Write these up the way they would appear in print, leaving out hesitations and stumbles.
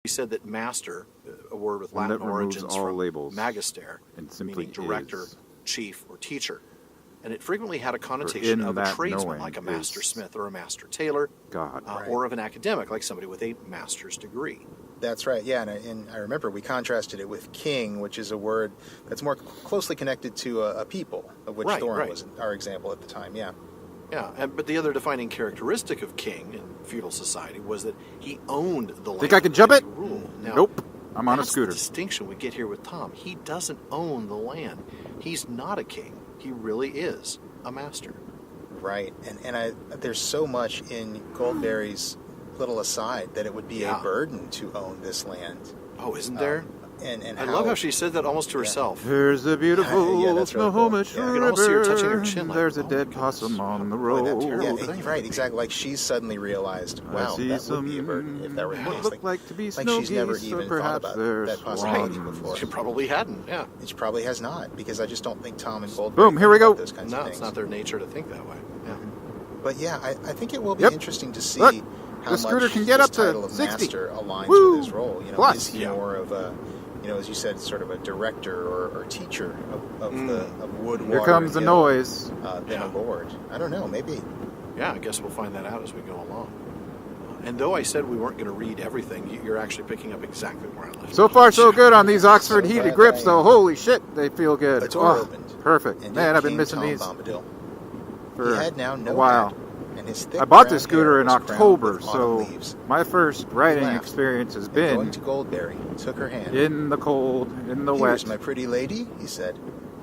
He said that master, a word with Latin that removes origins all from labels magister, and simply meaning director, is. chief, or teacher. And it frequently had a connotation of a tradesman, knowing like a master is smith or a master tailor, God. or of an academic, like somebody with a master's degree. That's right, yeah, and I remember we contrasted it with king, which is a word that's more closely connected to a people, of which Thorin was our example at the time, yeah. Yeah, but the other defining characteristic of king in feudal society was that he owned the land. Think I can jump it? Now, nope. I'm on a scooter. That's the distinction we get here with Tom. He doesn't own the land. He's not a king. He really is a master. Right, and there's so much in Goldberry's little aside that it would be a burden to own this land. Oh, isn't there? And I love how she said that almost to herself. There's a beautiful Snoqualmie River. You can almost see her touching her chin. There's a dead possum on the road. Right, exactly. Like she's suddenly realized, wow, that would be a burden if that were the case. Look like to be like she's never even thought about that possibility before. She probably hadn't, yeah. She probably has not, because I just don't think Tom and Goldberry Boom, here we go. Those kinds of things. It's not their nature to think that way. Yeah. But yeah, I think it will be interesting to see how the scooter much can get this up to title of 60. master aligns Woo! with his role. You know, Plus. Is he more of a, as you said, sort of a director or teacher of wood, Here water, comes the noise. Than a lord. I don't know, maybe. Yeah, I guess we'll find that out as we go along. And though I said we weren't going to read everything, you're actually picking up exactly where I left. So far, so good on these Oxford heated grips, though. Holy shit, they feel good. The door opened. Perfect. And Man, I've been came missing Tom these Bombadil. for He had now no a while. hat, and his thick I bought brown this scooter hair in was crowned October, with so autumn leaves. my first riding laughed, experience has And going been to Goldberry, took her hand. in the cold, in the Here's wet. my pretty lady, he said,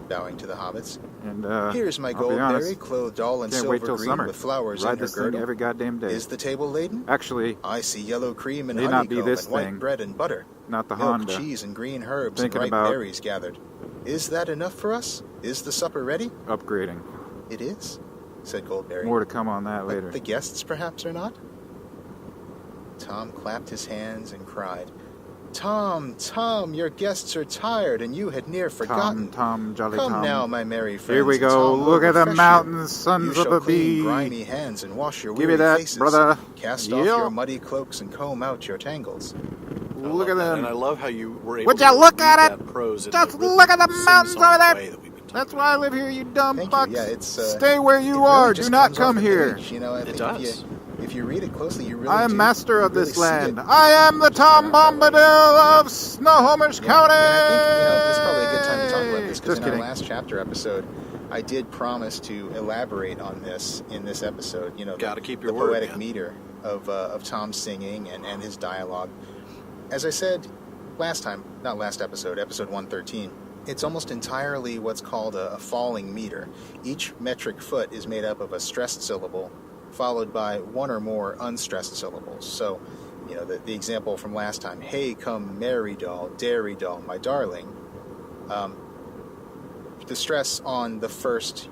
bowing to the hobbits. And Here's my I'll be honest, Goldberry, clothed all in can't silver wait till green summer. with flowers Ride in her this thing girdle. every goddamn day. Is the table laden? Actually, I see yellow cream and may not be honeycomb this and white thing, bread and butter. not the Milk, Honda. cheese, and green herbs Thinking and ripe about berries gathered. Is that enough for us? Is the supper ready? Upgrading. It is, said Goldberry. More to come on that But later. the guests perhaps are not? Tom clapped his hands and cried, Tom, Tom, your guests are tired, and you had near forgotten. Tom, jolly Come Tom. now, my merry friends. Here we and go. Tom will Look at the refresh you. mountains, You sons of shall a clean bee. grimy hands and wash your Give weary me that, faces. brother. Cast off Yeah. your muddy cloaks and comb out your tangles. Look at them. And I love how you were able Would to you look read at it? that prose in Just the look at the rhythmic, mountains sing-song over there. way that we've been talking That's why I live here, you dumb Thank fucks. you. Yeah, it's Stay where you it really are. just Do not comes come off the here. page, I It think does. If you read it closely, you really I am do master of really this see land. it. I am the Tom Bombadil of Snoqualmie County. And I think this is probably a good time to talk about this, because Just in kidding. our last chapter episode, I did promise to elaborate on this in this episode. Gotta keep your the word, poetic man. meter of Tom's singing and his dialogue. As I said last time, not last episode, episode 113, it's almost entirely what's called a falling meter. Each metric foot is made up of a stressed syllable, followed by one or more unstressed syllables. So, the example from last time, hey, come, merry doll, dairy doll, my darling. The stress on the first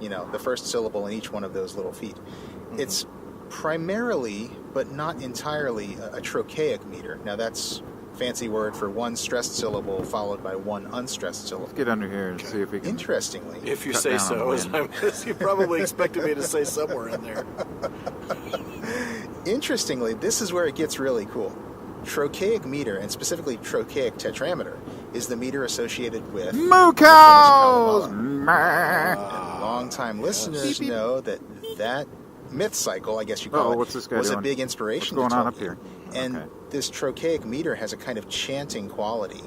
syllable in each one of those little feet. Mm-hmm. It's primarily, but not entirely, a trochaic meter. Now that's fancy word for one stressed syllable followed by one unstressed syllable. Let's get under here and see if we can. Interestingly, If you cut say down so, on as, the as you probably expected me to say somewhere in there. Interestingly, this is where it gets really cool. Trochaic meter, and specifically trochaic tetrameter, is the meter associated with Moo the cows! famous Meh. And long-time listeners Beep, beep. know that myth cycle, I guess you call Oh, it, what's this guy was doing? a big inspiration What's to going on Tolkien. up here? And Okay. this trochaic meter has a kind of chanting quality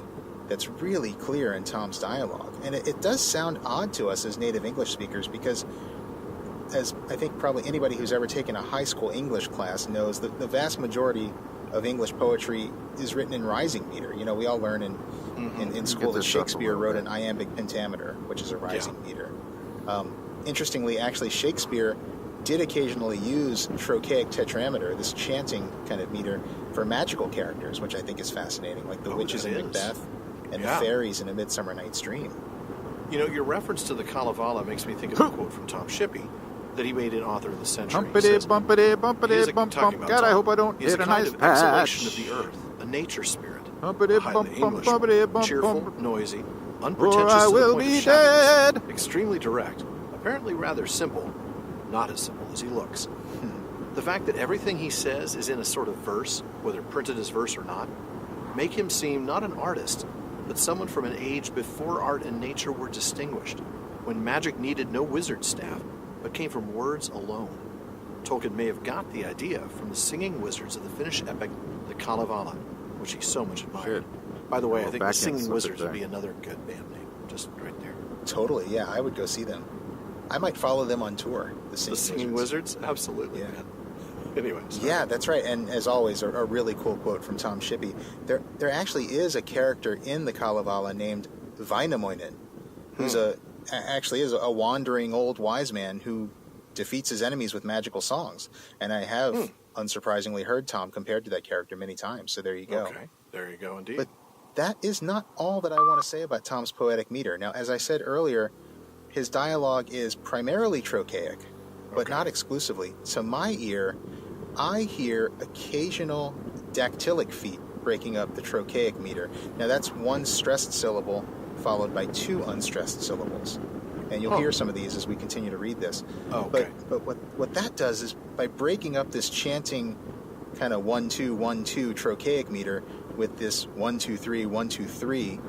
that's really clear in Tom's dialogue. And it does sound odd to us as native English speakers because, as I think probably anybody who's ever taken a high school English class knows, that the vast majority of English poetry is written in rising meter. We all learn in school that this up a Shakespeare little wrote bit. an iambic pentameter, which is a rising meter. Interestingly, actually, Shakespeare did occasionally use trochaic tetrameter, this chanting kind of meter, for magical characters, which I think is fascinating, like the witches in that is. Macbeth and the Yeah. fairies in A Midsummer Night's Dream. Your reference to the Kalevala makes me think of a quote from Tom Shippey that he made in Author of the Century. He Bumpity, says, bumpity, he is bumpity, a- bump, talking bump. about God, I Tom. hope I don't He is hit a a kind nice of patch. exhalation of the earth, a nature spirit. Bumpity, Highly bump, bump, English, bumpity, bump, cheerful, bump. noisy, Or unpretentious I to the will point be of shabbiness, dead. extremely direct, apparently rather simple, not as simple as he looks. The fact that everything he says is in a sort of verse, whether printed as verse or not, make him seem not an artist, but someone from an age before art and nature were distinguished, when magic needed no wizard staff, but came from words alone. Tolkien may have got the idea from the singing wizards of the Finnish epic, the Kalevala, which he so much admired. By the way, I think the Singing Wizards would be another good band name, just right there. Totally, yeah, I would go see them. I might follow them on tour. The Singing Wizards? Absolutely, yeah. Man. Anyways. Yeah, that's right. And as always, a really cool quote from Tom Shippey. There actually is a character in the Kalevala named Vainamoinen, who's actually is a wandering old wise man who defeats his enemies with magical songs. And I have, unsurprisingly, heard Tom compared to that character many times. So there you go. Okay, there you go indeed. But that is not all that I want to say about Tom's poetic meter. Now, as I said earlier, his dialogue is primarily trochaic, but not exclusively. To my ear, I hear occasional dactylic feet breaking up the trochaic meter. Now, that's one stressed syllable followed by two unstressed syllables. And you'll hear some of these as we continue to read this. Okay. But what that does is, by breaking up this chanting kind of 1-2 1-2 trochaic meter with this 1-2-3 1-2-3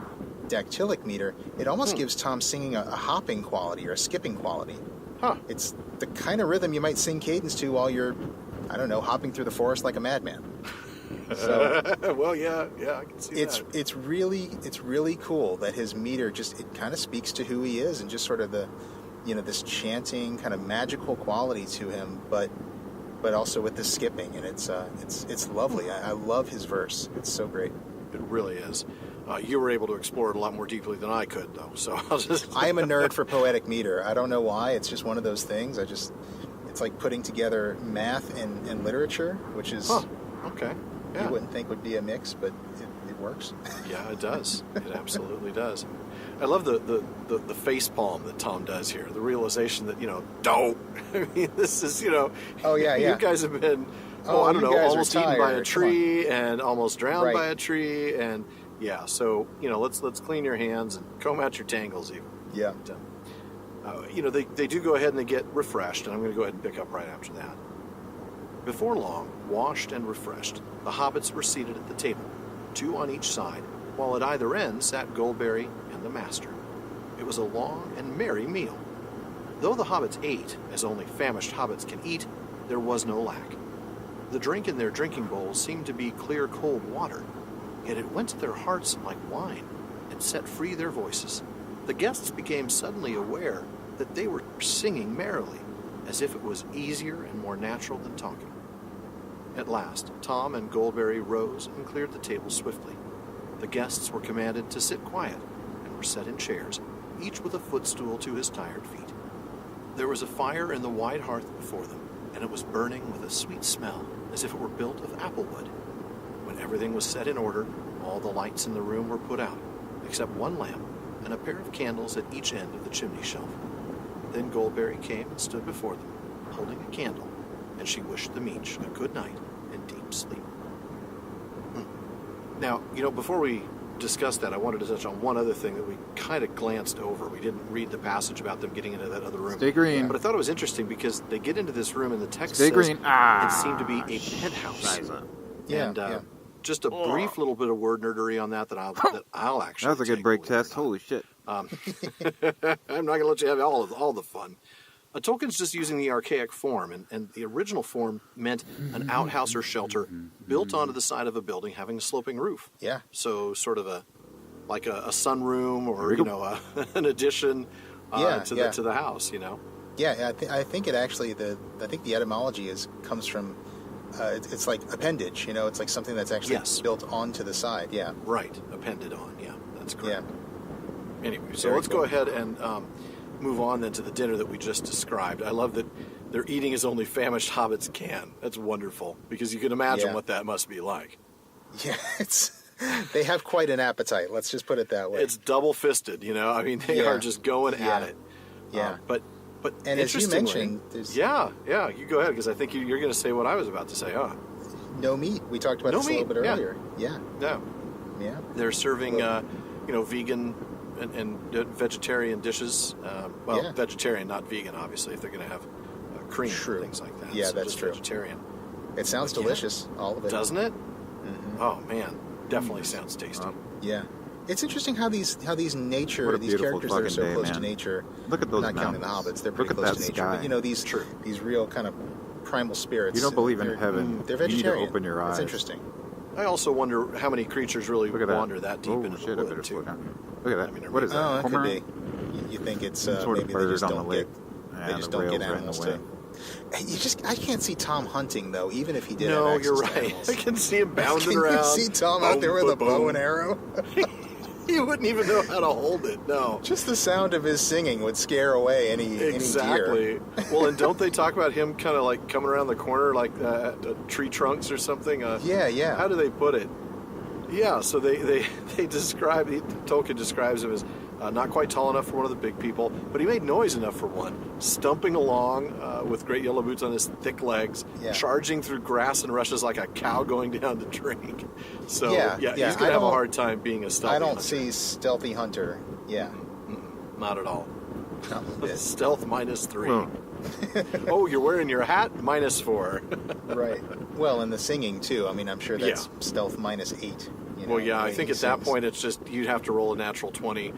dactylic meter, it almost gives Tom singing a hopping quality or a skipping quality. It's the kind of rhythm you might sing cadence to while you're, I don't know, hopping through the forest like a madman. So, well, yeah, I can see that. It's really cool that his meter it kind of speaks to who he is, and just sort of the, this chanting kind of magical quality to him, but also with the skipping, and it's lovely. I love his verse. It's so great. It really is. You were able to explore it a lot more deeply than I could, though. So I am a nerd for poetic meter. I don't know why. It's just one of those things. It's like putting together math and literature, which is okay. Yeah. You wouldn't think would be a mix, but it works. Yeah, it does. It absolutely does. I love the face palm that Tom does here. The realization that, don't. I mean, this is, Oh, yeah. You guys have been, I don't know, almost eaten by a tree and almost drowned by a tree. And, yeah, so, let's clean your hands and comb out your tangles even. Yeah. But, they do go ahead and they get refreshed, and I'm going to go ahead and pick up right after that. Before long, washed and refreshed, the hobbits were seated at the table, two on each side, while at either end sat Goldberry and the master. It was a long and merry meal. Though the hobbits ate, as only famished hobbits can eat, there was no lack. The drink in their drinking bowls seemed to be clear cold water, yet it went to their hearts like wine, and set free their voices. The guests became suddenly aware that they were singing merrily, as if it was easier and more natural than talking. At last, Tom and Goldberry rose and cleared the table swiftly. The guests were commanded to sit quiet and were set in chairs, each with a footstool to his tired feet. There was a fire in the wide hearth before them, and it was burning with a sweet smell, as if it were built of applewood. When everything was set in order, all the lights in the room were put out, except one lamp and a pair of candles at each end of the chimney shelf. Then Goldberry came and stood before them, holding a candle, and she wished the Meech a good night and deep sleep. Now, before we discuss that, I wanted to touch on one other thing that we kind of glanced over. We didn't read the passage about them getting into that other room. Stay green. But I thought it was interesting because they get into this room and the text Stay says green. it seemed to be a penthouse. Yeah. Just a brief little bit of word nerdery on that I'll actually. That was a good break test. Holy shit. I'm not going to let you have all the fun. Tolkien's just using the archaic form, and the original form meant an outhouse or shelter built onto the side of a building having a sloping roof. Yeah. So sort of a sunroom or an addition to the house. Yeah, I think it actually the etymology comes from it's like appendage. It's like something that's actually built onto the side. Yeah. Right. Appended on. Yeah, that's correct. Yeah. Anyway, so let's go ahead and move on then to the dinner that we just described. I love that they're eating as only famished hobbits can. That's wonderful, because you can imagine what that must be like. Yeah, they have quite an appetite. Let's just put it that way. It's double-fisted, I mean, they are just going at it. Yeah. But and as you mentioned, you go ahead, because I think you're going to say what I was about to say, huh? No meat. We talked about this a little bit earlier. Yeah. Yeah. They're serving, vegan and vegetarian dishes. Vegetarian, not vegan, obviously, if they're going to have cream and things like that. Yeah, so that's just true. Vegetarian. It sounds delicious, all of it. Doesn't it? Mm-hmm. Oh, man. Definitely sounds tasty. Yeah. It's interesting how these What a characters beautiful that are so fucking day, close to man. nature. Look at those Not counting the mountains. hobbits, they're pretty Look at close that to nature. sky. But these real kind of primal spirits. You don't believe in they're- heaven. They're You need to vegetarian. open your It's eyes. interesting. I also wonder how many creatures really Look at that. wander that deep Oh into shit! the I wood better slow too. down. Look at that. I mean, What is that? Oh, that Homer? could be. You think it's Some sort of maybe they bird just on the don't lake. get. Yeah, They just the don't get rails right in animals the way. to. I can't see Tom hunting though, even if he did. No, have access you're to right. animals. I can see him bounding Can around. you see Tom out there with a bow and arrow? He wouldn't even know how to hold it. No. Just the sound of his singing would scare away any deer. Exactly. Well, and don't they talk about him kind of like coming around the corner like tree trunks or something? Yeah. How do they put it? Yeah, so they describe, Tolkien describes him as not quite tall enough for one of the big people, but he made noise enough for one, stumping along with great yellow boots on his thick legs, Yeah. charging through grass and rushes like a cow going down to drink. So, Yeah, he's yeah, going I to have a don't- hard time being a stealthy I don't hunter. see stealthy hunter. Yeah. Not at all. Not a bit. Stealth -3. Well, Oh, you're wearing your hat? -4. Right. Well, and the singing too. I mean, I'm sure that's Yeah. stealth -8. You know, Well, yeah, the I way think he at that sings. point it's just you'd have to roll a natural 20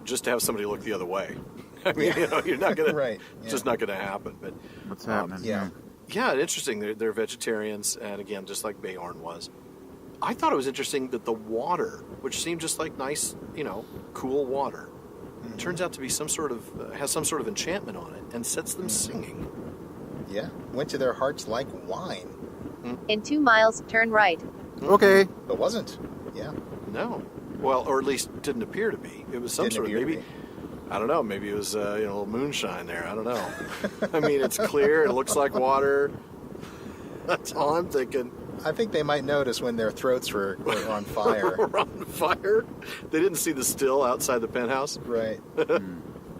just to have somebody look the other way. I mean, you're not gonna. Right, It's yeah. just not gonna happen. But what's happening? yeah. yeah, interesting. They're vegetarians, and again, just like Beorn was. I thought it was interesting that the water, which seemed just like nice, cool water, turns out to be has some sort of enchantment on it and sets them singing. Yeah. Went to their hearts like wine, In 2 miles, turn right. Okay. but wasn't. Yeah. No, well, or at least didn't appear to be. It was some Didn't sort of appear to maybe. be. I don't know. Maybe it was a little moonshine there. I don't know. I mean, it's clear. It looks like water. That's all I'm thinking. I think they might notice when their throats were on fire. We're on fire. They didn't see the still outside the penthouse. Right.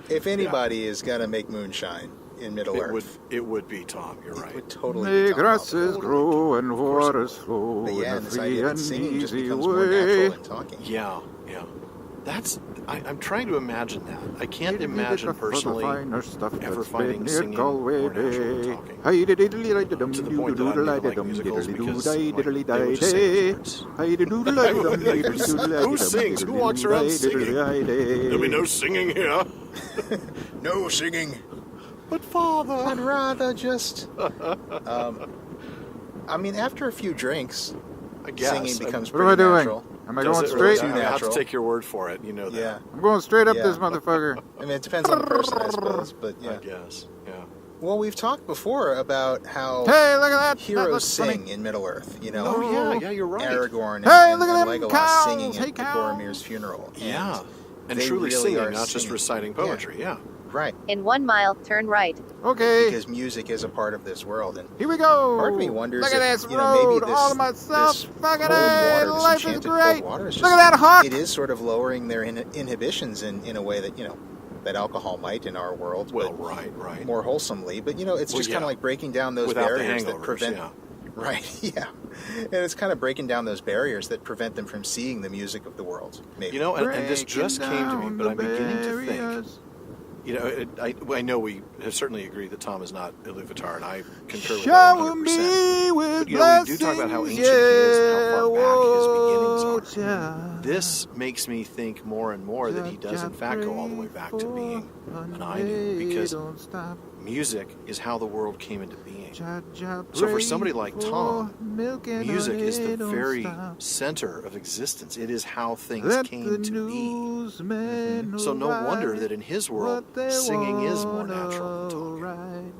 If anybody is gonna make moonshine in Middle Earth, It would be Tom. You're it right. would totally May be Tom grasses Bombadil. grow and waters flow But yeah, in and a this free idea that and singing just easy becomes more way. natural than talking. Yeah. I'm trying to imagine that. I can't imagine personally ever finding singing more natural than talking. To the point that I don't even like musicals because they would just say words. Who sings? Who walks around singing? There'll be no singing here. No singing. But Father. I'd rather just. I mean, after a few drinks, I guess. singing becomes What am I pretty doing? natural. Am I Does going it really? straight? Too I have to natural. take your word for it. You know that. Yeah. I'm going straight up Yeah. this motherfucker. I mean, it depends on the person, I suppose. But I yeah. guess. Yeah. Well, we've talked before about how Hey, look at that. That heroes looks funny. sing in Middle Earth. You know, Oh yeah, you're right. Aragorn Hey, and look at them Legolas cows. singing Hey, at cows. Boromir's funeral. Yeah. And they truly really singing, are not just singing. reciting poetry. Yeah. Right. In 1 mile, turn right. Okay, Because music is a part of this world. And here we go. part of me wonders Look at if, this you know, maybe road this, all to myself. this Fucking cold water, this life is enchanted great. cold water is Look just, at that hawk. it is sort of lowering their inhibitions in a way that, that alcohol might in our world. Well, but right. more wholesomely. But, it's Well, just kind yeah. of like breaking down those Without the barriers that hangovers, prevent... yeah. Right, yeah. And it's kind of breaking down those barriers that prevent them from seeing the music of the world, maybe. And this just came to me, Breaking but I'm beginning to down the think. barriers. I know we have certainly agreed that Tom is not Iluvatar, and I concur with that Shower 100%. me with But, we blessings. do talk about how ancient he is and how far back his beginnings are. Yeah. This makes me think more and more that he does in fact go all the way back to being an Ainu, because music is how the world came into being. So for somebody like Tom, music is the very center of existence. It is how things came to be. So no wonder that in his world, singing is more natural than talking.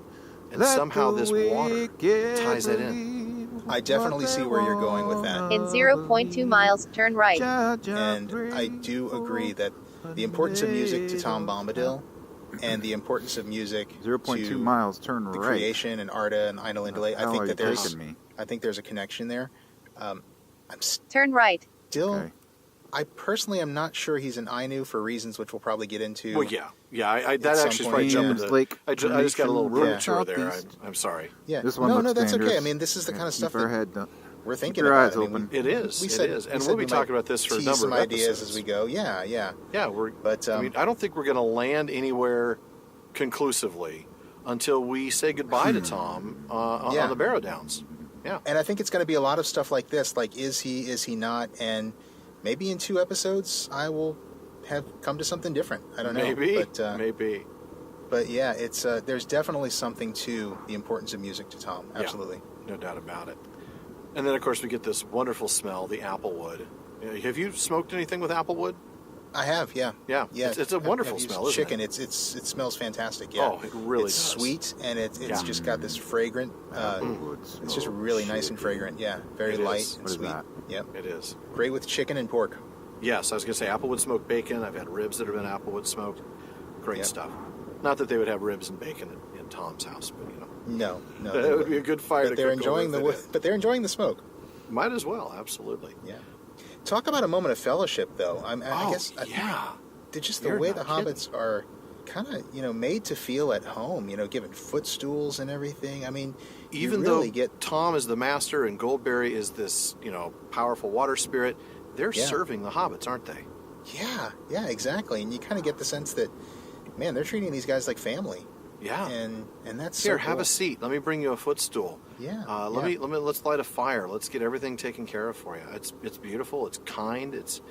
And somehow this water ties that in. I definitely see where you're going with that. In 0.2 miles, turn right. And I do agree that the importance of music to Tom Bombadil and the importance of music 0.2 to miles, turn the right. creation and Arda and Ainulindale, How are you taking me? I think there's a connection there. I'm Turn right. still... Okay. I personally am not sure he's an Ainu for reasons which we'll probably get into. Well, yeah. That some actually is point. probably jumping James the. Lake I just got a little Formation, premature there. southeast. I'm sorry. Yeah. This one no, looks that's dangerous. okay. I mean, this is the kind of stuff Keep our that head down. we're Keep thinking your about. eyes I mean, open. It is. we It said- is, we and said we'll be we might talking about this for a tease number some of ideas episodes. as we go. Yeah. Yeah, we're. But I don't think we're going to land anywhere conclusively until we say goodbye to Tom Yeah. on the Barrow Downs. Yeah. And I think it's going to be a lot of stuff like this. Like, is he not? And maybe in 2 episodes, I will have come to something different. I don't know. Maybe. But, Maybe. But yeah, it's there's definitely something to the importance of music to Tom. Absolutely. Yeah, no doubt about it. And then, of course, we get this wonderful smell, the applewood. Have you smoked anything with applewood? I have, yeah. Yeah. It's a wonderful I've used smell, isn't chicken. it? It smells fantastic, yeah. Oh, it really it's does. sweet, and it's Yeah. just got this fragrant, it's just really nice and fragrant, yeah. Very It light is. and What is sweet. that? Yep. It is. Great with chicken and pork. Yes, I was going to say applewood smoked bacon. I've had ribs that have been applewood smoked. Great Yep. stuff. Not that they would have ribs and bacon in Tom's house, but No. that they would be a good fire but to they're cook over enjoying if they but they're enjoying the smoke. did. Might as well, absolutely. Yeah. Talk about a moment of fellowship, though. I guess yeah. just the You're way not the hobbits are kind of made to feel at home. Given footstools and everything. I mean, Even you really though get Tom is the master and Goldberry is this powerful water spirit, they're Yeah. serving the hobbits, aren't they? yeah, exactly. And you kind of get the sense that, man, they're treating these guys like family. Yeah. And that's Here, so have cool. a seat. Let me bring you a footstool. Yeah. Let's light a fire. Let's get everything taken care of for you. It's beautiful. It's kind. It's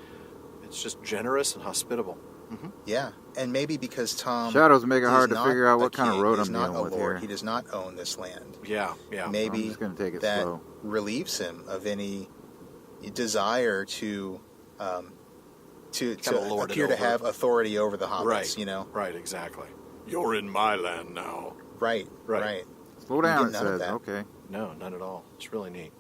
just generous and hospitable. Mm-hmm. Yeah, and maybe because Tom Shadows make it is hard to not figure out a what kind of king, road he's I'm not dealing a with lord. here. He does not own this land. Yeah. Maybe I'm just gonna take it that slow. relieves him of any desire to Kinda lord it appear to over. have authority over the hobbits. Right. Right. Exactly. You're in my land now. Right. Right. Slow down, it get none of says. that. Okay. No, none at all. It's really neat.